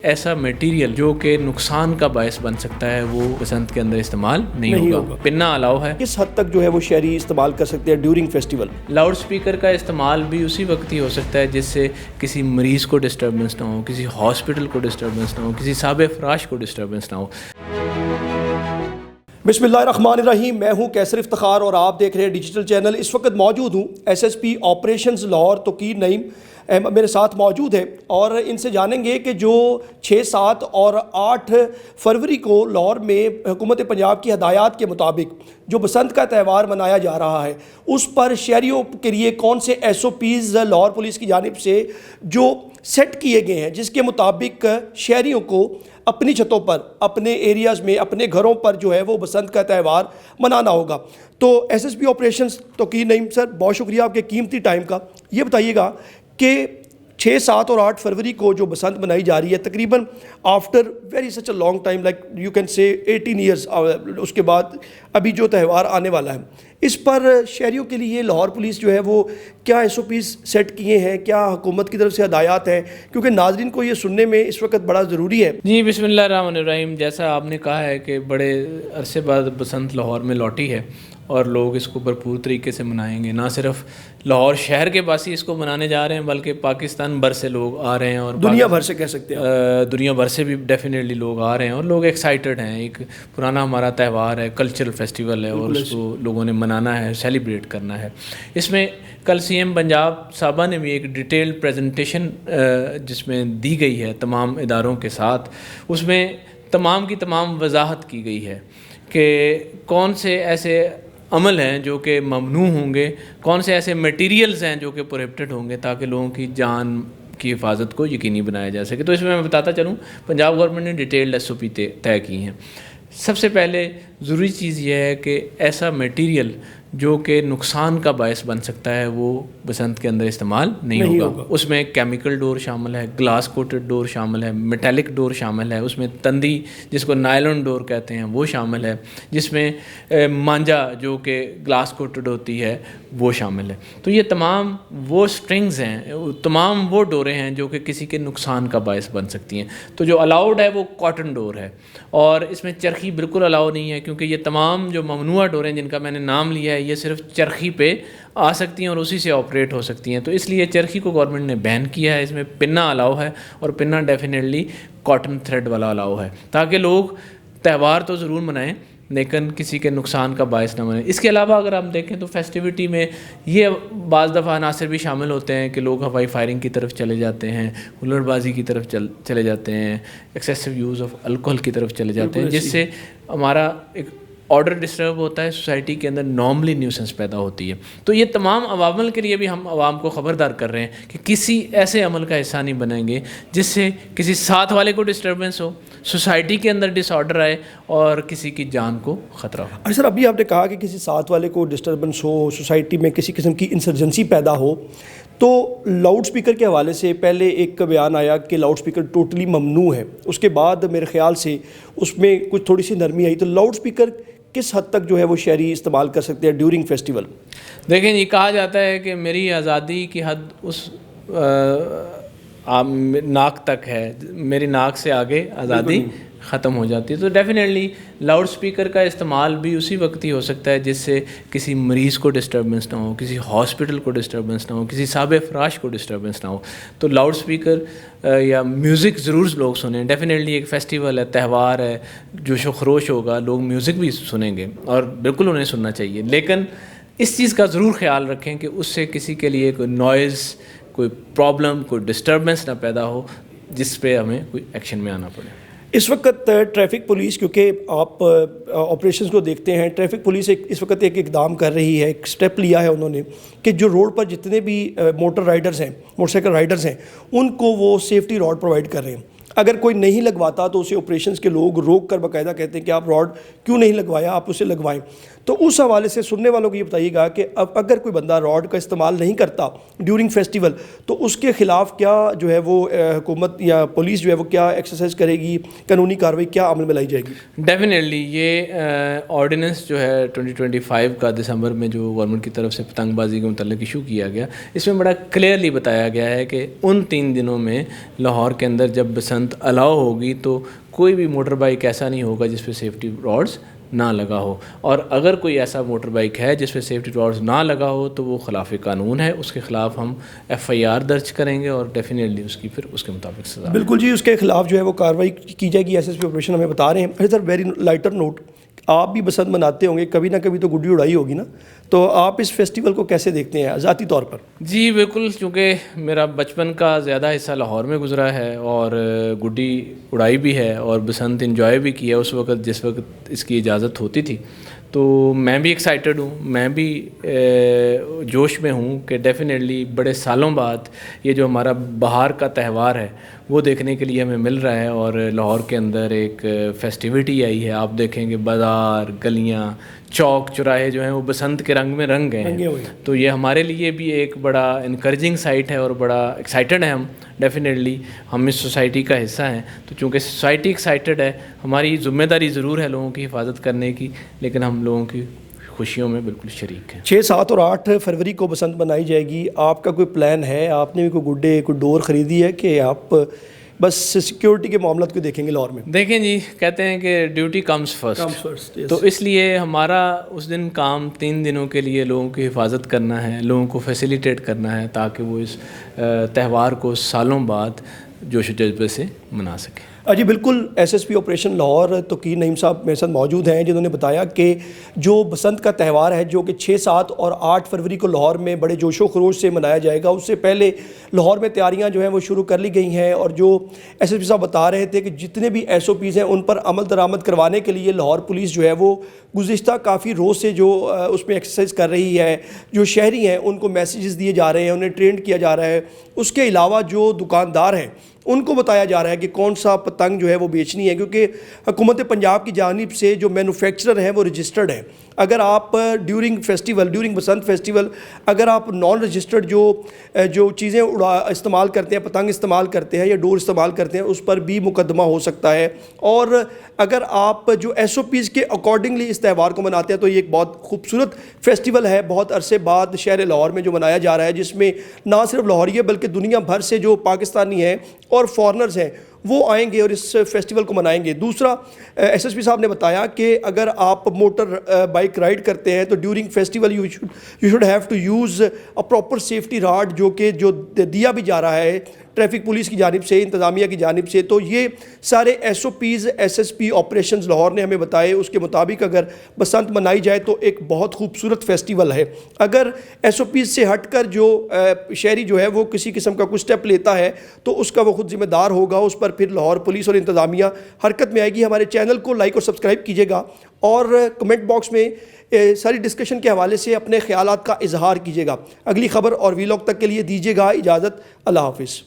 ایسا میٹیریل جو کہ نقصان کا باعث بن سکتا ہے وہ بسنت کے اندر استعمال نہیں ہوگا۔ پنا الاؤ ہے۔ کس حد تک جو ہے وہ شہری استعمال کر سکتے ہیں ڈیورنگ فیسٹیول؟ لاؤڈ سپیکر کا استعمال بھی اسی وقت ہی ہو سکتا ہے جس سے کسی مریض کو ڈسٹربنس نہ ہو، کسی ہاسپٹل کو ڈسٹربنس نہ ہو، کسی صاحب فراش کو ڈسٹربنس نہ ہو۔ بسم اللہ الرحمن الرحیم، میں ہوں کیسر افتخار اور آپ دیکھ رہے ہیں ڈیجیٹل چینل۔ اس وقت موجود ہوں S S P operations Lahore Tauqeer Naeem میرے ساتھ موجود ہے، اور ان سے جانیں گے کہ جو 6، 7 اور 8 فروری کو لاہور میں حکومت پنجاب کی ہدایات کے مطابق جو بسنت کا تہوار منایا جا رہا ہے اس پر شہریوں کے لیے کون سے SOPs Lahore police کی جانب سے جو سیٹ کیے گئے ہیں، جس کے مطابق شہریوں کو اپنی چھتوں پر، اپنے ایریاز میں، اپنے گھروں پر جو ہے وہ بسنت کا تہوار منانا ہوگا۔ تو ایس ایس پی آپریشنز توقیر نعیم سر، بہت شکریہ آپ کے قیمتی ٹائم کا۔ یہ بتائیے گا کہ 6، 7 اور 8 فروری کو جو بسنت منائی جا رہی ہے، تقریباً after very such a long time, like you can say 18 years, اس کے بعد ابھی جو تہوار آنے والا ہے، اس پر شہریوں کے لیے لاہور پولیس جو ہے وہ کیا ایس او پیز سیٹ کیے ہیں؟ کیا حکومت کی طرف سے ہدایات ہیں؟ کیونکہ ناظرین کو یہ سننے میں اس وقت بڑا ضروری ہے۔ جی بسم اللہ الرحمن الرحیم، جیسا آپ نے کہا ہے کہ بڑے عرصے بعد بسنت لاہور میں لوٹی ہے اور لوگ اس کو بھرپور طریقے سے منائیں گے۔ نہ صرف لاہور شہر کے باسی اس کو منانے جا رہے ہیں بلکہ پاکستان بھر سے لوگ آ رہے ہیں، اور دنیا بھر سے کہہ سکتے ہیں، دنیا بھر سے بھی ڈیفینیٹلی لوگ آ رہے ہیں، اور لوگ ایکسائٹڈ ہیں۔ ایک پرانا ہمارا تہوار ہے، کلچرل فیسٹیول ہے، اور اس کو لوگوں نے منانا ہے، سیلیبریٹ کرنا ہے۔ اس میں کل سی ایم پنجاب صاحبہ نے بھی ایک ڈیٹیل پریزنٹیشن جس میں دی گئی ہے تمام اداروں کے ساتھ، اس میں تمام کی تمام وضاحت کی گئی ہے کہ کون سے ایسے عمل ہیں جو کہ ممنوع ہوں گے، کون سے ایسے میٹیریلز ہیں جو کہ پروہیبٹڈ ہوں گے، تاکہ لوگوں کی جان کی حفاظت کو یقینی بنایا جا سکے۔ تو اس میں بتاتا چلوں، پنجاب گورنمنٹ نے ڈیٹیلڈ ایس او پی طے کی ہیں۔ سب سے پہلے ضروری چیز یہ ہے کہ ایسا میٹیریل جو کہ نقصان کا باعث بن سکتا ہے وہ بسنت کے اندر استعمال نہیں ہوگا۔ اس میں کیمیکل ڈور شامل ہے، گلاس کوٹڈ ڈور شامل ہے، میٹیلک ڈور شامل ہے، اس میں تندی جس کو نائلون ڈور کہتے ہیں وہ شامل ہے، جس میں مانجا جو کہ گلاس کوٹڈ ہوتی ہے وہ شامل ہے۔ تو یہ تمام وہ سٹرنگز ہیں، تمام وہ ڈوریں ہیں جو کہ کسی کے نقصان کا باعث بن سکتی ہیں۔ تو جو الاؤڈ ہے وہ کاٹن ڈور ہے، اور اس میں چرخی بالکل الاؤ نہیں ہے، کیونکہ یہ تمام جو ممنوع ڈوریں جن کا میں نے نام لیا ہے یہ صرف چرخی پہ آ سکتی ہیں اور اسی سے آپریٹ ہو سکتی ہیں۔ تو اس لیے چرخی کو گورنمنٹ نے بین کیا ہے۔ اس میں پنا الاؤ ہے، اور پنا ڈیفینیٹلی کاٹن تھریڈ والا الاؤ ہے، تاکہ لوگ تہوار تو ضرور منائیں لیکن کسی کے نقصان کا باعث نہ بنے۔ اس کے علاوہ اگر ہم دیکھیں تو فیسٹیوٹی میں یہ بعض دفعہ عناصر بھی شامل ہوتے ہیں کہ لوگ ہوائی فائرنگ کی طرف چلے جاتے ہیں، ہلڑ بازی کی طرف چلے جاتے ہیں، ایکسیسو یوز آف الکوہل کی طرف چلے جاتے ہیں، جس سے ہمارا ایک آرڈر ڈسٹرب ہوتا ہے، سوسائٹی کے اندر نارملی نیوسنس پیدا ہوتی ہے۔ تو یہ تمام عوامل کے لیے بھی ہم عوام کو خبردار کر رہے ہیں کہ کسی ایسے عمل کا حصہ نہیں بنیں گے جس سے کسی ساتھ والے کو ڈسٹربنس ہو، سوسائٹی کے اندر ڈس آرڈر آئے اور کسی کی جان کو خطرہ ہو۔ سر، ابھی آپ نے کہا کہ کسی ساتھ والے کو ڈسٹربنس ہو، سوسائٹی میں کسی قسم کی انسرجنسی پیدا ہو، تو لاؤڈ سپیکر کے حوالے سے پہلے ایک بیان آیا کہ لاؤڈ سپیکر ٹوٹلی ممنوع ہے، اس کے بعد میرے خیال سے اس میں کچھ تھوڑی سی نرمی آئی۔ تو لاؤڈ سپیکر کس حد تک جو ہے وہ شہری استعمال کر سکتے ہیں ڈیورنگ فیسٹیول؟ دیکھیں، یہ کہا جاتا ہے کہ میری آزادی کی حد اس ناک تک ہے، میری ناک سے آگے آزادی ختم ہو جاتی ہے۔ تو ڈیفینیٹلی لاؤڈ سپیکر کا استعمال بھی اسی وقت ہی ہو سکتا ہے جس سے کسی مریض کو ڈسٹربنس نہ ہو، کسی ہاسپٹل کو ڈسٹربنس نہ ہو، کسی صاحب فراش کو ڈسٹربنس نہ ہو۔ تو لاؤڈ سپیکر یا میوزک ضرور لوگ سنیں۔ ڈیفینیٹلی ایک فیسٹیول ہے، تہوار ہے، جوش و خروش ہوگا، لوگ میوزک بھی سنیں گے اور بالکل انہیں سننا چاہیے، لیکن اس چیز کا ضرور خیال رکھیں کہ اس سے کسی کے لیے کوئی نوائز، کوئی پرابلم، کوئی ڈسٹربنس نہ پیدا ہو جس پہ ہمیں کوئی ایکشن میں آنا پڑے۔ اس وقت ٹریفک پولیس، کیونکہ آپ آپریشنز کو دیکھتے ہیں، ٹریفک پولیس اس وقت ایک اقدام کر رہی ہے، ایک سٹیپ لیا ہے انہوں نے کہ جو روڈ پر جتنے بھی موٹر رائڈرز ہیں، موٹر سائیکل رائڈرز ہیں، ان کو وہ سیفٹی راڈ پرووائڈ کر رہے ہیں۔ اگر کوئی نہیں لگواتا تو اسے آپریشنز کے لوگ روک کر باقاعدہ کہتے ہیں کہ آپ راڈ کیوں نہیں لگوایا، آپ اسے لگوائیں۔ تو اس حوالے سے سننے والوں کو یہ بتائیے گا کہ اب اگر کوئی بندہ راڈ کا استعمال نہیں کرتا ڈیورنگ فیسٹیول تو اس کے خلاف کیا جو ہے وہ حکومت یا پولیس جو ہے وہ کیا ایکسرسائز کرے گی, قانونی کارروائی کیا عمل میں لائی جائے گی؟ ڈیفینیٹلی یہ آرڈیننس جو ہے 2025 کا دسمبر میں جو گورنمنٹ کی طرف سے پتنگ بازی کے متعلق ایشو کیا گیا, اس میں بڑا کلیئرلی بتایا گیا ہے کہ ان 3 دنوں میں لاہور کے اندر جب بسنت الاؤ ہوگی تو کوئی بھی موٹر بائک ایسا نہیں ہوگا جس پہ سیفٹی راڈز نہ لگا ہو, اور اگر کوئی ایسا موٹر بائک ہے جس پہ سیفٹی راڈز نہ لگا ہو تو وہ خلاف قانون ہے, اس کے خلاف ہم FIR درج کریں گے اور ڈیفینیٹلی اس کی پھر اس کے مطابق سزا. بالکل جی, اس کے خلاف جو ہے وہ کارروائی کی جائے گی. SSP آپریشن ہمیں بتا رہے ہیں. اچھا سر, ویری لائٹر نوٹ, آپ بھی بسنت مناتے ہوں گے, کبھی نہ کبھی تو گڈی اڑائی ہوگی نا, تو آپ اس فیسٹیول کو کیسے دیکھتے ہیں ذاتی طور پر؟ جی بالکل, چونکہ میرا بچپن کا زیادہ حصہ لاہور میں گزرا ہے اور گڈی اڑائی بھی ہے اور بسنت انجوائے بھی کیا اس وقت جس وقت اس کی اجازت ہوتی تھی, تو میں بھی ایکسائٹڈ ہوں, میں بھی جوش میں ہوں کہ ڈیفینیٹلی بڑے سالوں بعد یہ جو ہمارا بہار کا تہوار ہے وہ دیکھنے کے لیے ہمیں مل رہا ہے, اور لاہور کے اندر ایک فیسٹیوٹی آئی ہے. آپ دیکھیں گے بازار, گلیاں, چوک چوراہے جو ہیں وہ بسنت کے رنگ میں رنگ گئے ہیں, تو یہ ہمارے لیے بھی ایک بڑا انکریجنگ سائٹ ہے اور بڑا ایکسائٹڈ ہیں ہم. ڈیفینیٹلی ہم اس سوسائٹی کا حصہ ہیں, تو چونکہ سوسائٹی ایکسائٹڈ ہے, ہماری ذمہ داری ضرور ہے لوگوں کی حفاظت کرنے کی, لیکن ہم لوگوں کی خوشیوں میں بالکل شریک ہیں. 6, 7 اور 8 فروری کو بسنت منائی جائے گی. آپ کا کوئی پلان ہے؟ آپ نے بھی کوئی گڈے, کوئی ڈور خریدی ہے کہ آپ بس سیکیورٹی کے معاملات کو دیکھیں گے لاہور میں؟ دیکھیں جی, کہتے ہیں کہ ڈیوٹی کمز فرسٹ, تو اس لیے ہمارا اس دن کام 3 دنوں کے لیے لوگوں کی حفاظت کرنا ہے, لوگوں کو فیسیلیٹیٹ کرنا ہے تاکہ وہ اس تہوار کو سالوں بعد جوش و جذبے سے منا سکیں. جی بالکل, SSP آپریشن لاہور توقیر نعیم صاحب میرے ساتھ موجود ہیں, جنہوں نے بتایا کہ جو بسنت کا تہوار ہے جو کہ 6, 7 اور 8 فروری کو لاہور میں بڑے جوش و خروش سے منایا جائے گا, اس سے پہلے لاہور میں تیاریاں جو ہیں وہ شروع کر لی گئی ہیں, اور جو SSP صاحب بتا رہے تھے کہ جتنے بھی SOPs ہیں ان پر عمل درآمد کروانے کے لیے لاہور پولیس جو ہے وہ گزشتہ کافی روز سے جو اس میں ایکسرسائز کر رہی ہے. جو شہری ہیں ان کو میسیجز دیے جا رہے ہیں, انہیں ٹرینڈ کیا جا رہا ہے. اس کے علاوہ جو دکاندار ہیں ان کو بتایا جا رہا ہے کہ کون سا پتنگ جو ہے وہ بیچنی ہے, کیونکہ حکومت پنجاب کی جانب سے جو مینوفیکچرر ہیں وہ رجسٹرڈ ہیں. اگر آپ ڈیورنگ بسنت فیسٹیول اگر آپ نان رجسٹرڈ جو چیزیں استعمال کرتے ہیں, پتنگ استعمال کرتے ہیں یا ڈور استعمال کرتے ہیں, اس پر بھی مقدمہ ہو سکتا ہے. اور اگر آپ جو SOPs کے اکارڈنگلی اس تہوار کو مناتے ہیں تو یہ ایک بہت خوبصورت فیسٹیول ہے, بہت عرصے بعد شہر لاہور میں جو منایا جا رہا ہے, جس میں نہ صرف لاہوری بلکہ دنیا بھر سے جو پاکستانی ہیں اور فارنرز ہیں وہ آئیں گے اور اس فیسٹیول کو منائیں گے. دوسرا, SSP صاحب نے بتایا کہ اگر آپ موٹر بائک رائڈ کرتے ہیں تو during festival you should have to use a proper safety rod, جو دیا بھی جا رہا ہے ٹریفک پولیس کی جانب سے, انتظامیہ کی جانب سے. تو یہ سارے SOPs SSP آپریشنز لاہور نے ہمیں بتائے, اس کے مطابق اگر بسنت منائی جائے تو ایک بہت خوبصورت فیسٹیول ہے. اگر SOPs سے ہٹ کر جو شہری جو ہے وہ کسی قسم کا کوئی سٹیپ لیتا ہے تو اس کا وہ خود ذمہ دار ہوگا, اس پر پھر لاہور پولیس اور انتظامیہ حرکت میں آئے گی. ہمارے چینل کو لائک اور سبسکرائب کیجیے گا, اور کمنٹ باکس میں ساری ڈسکشن کے حوالے سے اپنے خیالات کا اظہار کیجیے گا. اگلی خبر اور ویلاگ تک کے لیے دیجیے گا اجازت. اللہ حافظ.